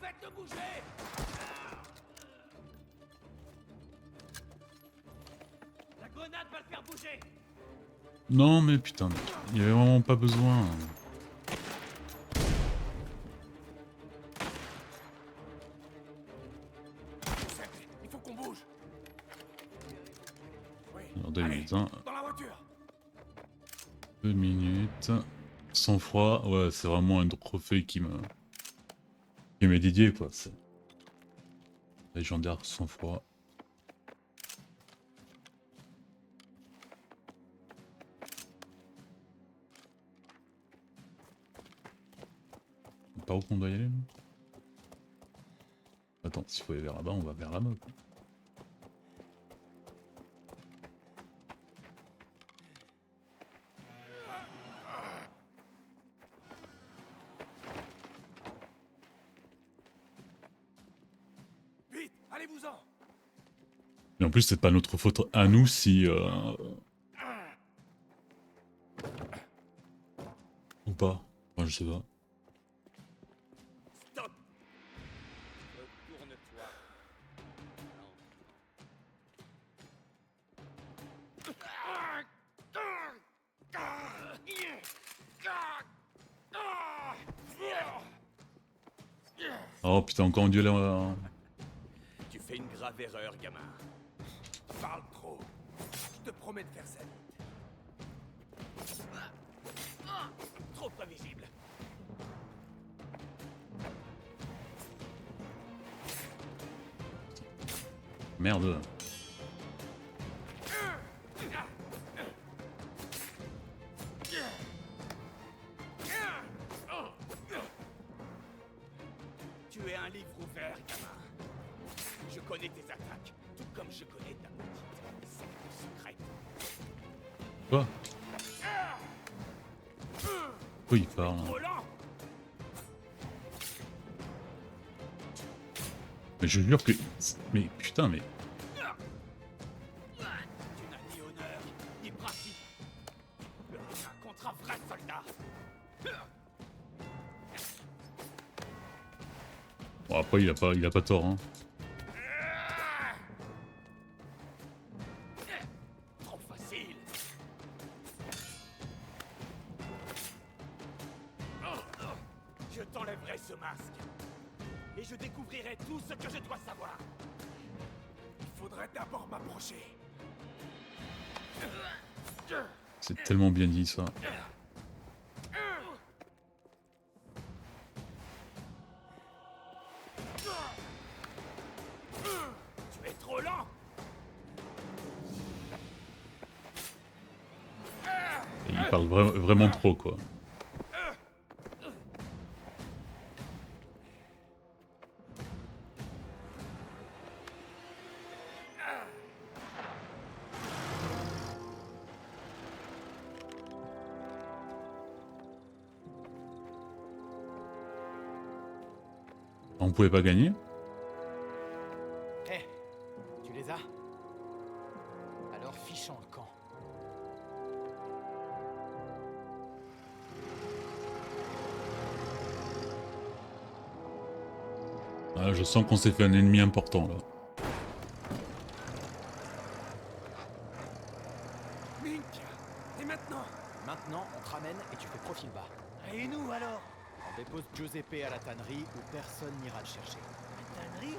Faites-le bouger. La grenade va le faire bouger. Non mais putain, il y avait vraiment pas besoin. Il faut qu'on bouge. Alors 2 minutes, hein. Dans la voiture. 2 minutes. Sans froid, ouais, c'est vraiment un trophée qui m'est dédié quoi. C'est légendaire sans froid. Par où qu'on doit y aller là? Attends, s'il faut aller vers là-bas, on va vers là-bas. Vite, allez-vous-en. Et en plus, c'est pas notre faute à nous si... Ou pas. Enfin, je sais pas. Stop. Retourne-toi. Oh putain, encore un duel à... Tu fais une grave erreur, gamin. Tu parles trop. Je te promets de faire ça vite. Trop prévisible. Merde. Tu es un livre ouvert, gamin. Je connais tes attaques, tout comme je connais ta petite secrète. Quoi? Pourquoi il parle hein? Trop lent. Mais je jure que... Mais putain, mais... Tu n'as ni honneur, ni principe. Rien contre un vrai soldat. Bon après il a pas tort hein. Trop facile. Je t'enlèverai ce masque. Et je découvrirai tout ce que je dois savoir. Il faudrait d'abord m'approcher. C'est tellement bien dit ça. Tu es trop lent. Et il parle vraiment trop quoi. On pouvait pas gagner? Hé, tu les as? Alors fichons le camp. Ah, je sens qu'on s'est fait un ennemi important là. Mink. Et maintenant? Maintenant, on te ramène et tu fais profil bas. Et nous alors? On dépose Giuseppe à la tannerie où personne n'ira le chercher. La tannerie?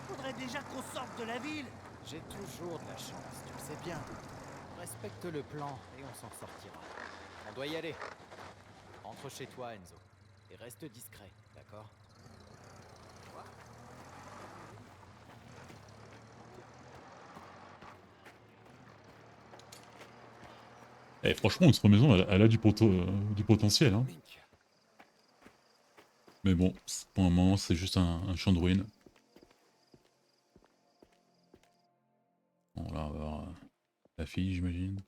Faudrait déjà qu'on sorte de la ville. J'ai toujours de la chance, tu le sais bien. Respecte le plan et on s'en sortira. On doit y aller. Entre chez toi, Enzo. Et reste discret, d'accord? Eh, franchement, notre maison, elle a du potentiel. Hein. Mais bon, pour un moment, c'est juste un champ de ruines. Bon, là, on va voir la fille, j'imagine.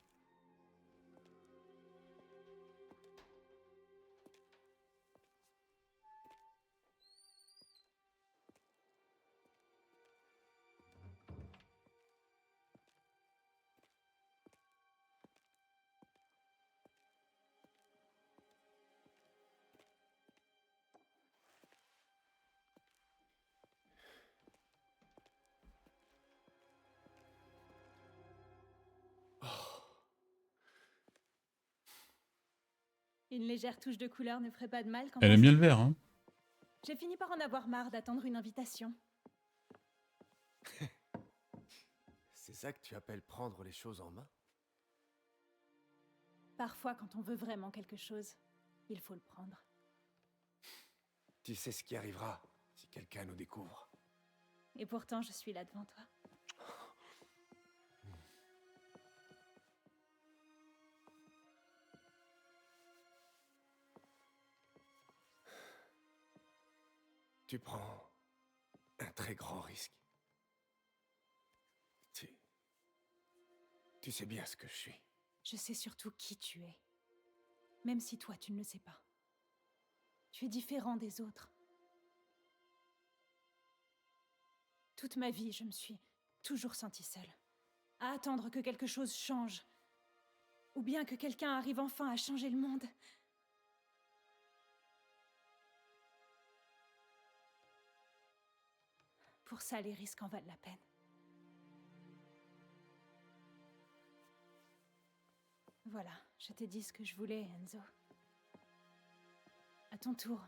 Une légère touche de couleur ne ferait pas de mal quand Elle aime bien le vert, hein. J'ai fini par en avoir marre d'attendre une invitation. C'est ça que tu appelles prendre les choses en main? Parfois, quand on veut vraiment quelque chose, il faut le prendre. Tu sais ce qui arrivera si quelqu'un nous découvre. Et pourtant, je suis là devant toi. Tu prends un très grand risque. Tu sais bien ce que je suis. Je sais surtout qui tu es. Même si toi, tu ne le sais pas. Tu es différent des autres. Toute ma vie, je me suis toujours sentie seule. À attendre que quelque chose change. Ou bien que quelqu'un arrive enfin à changer le monde. Pour ça, les risques en valent la peine. Voilà, je t'ai dit ce que je voulais, Enzo. À ton tour,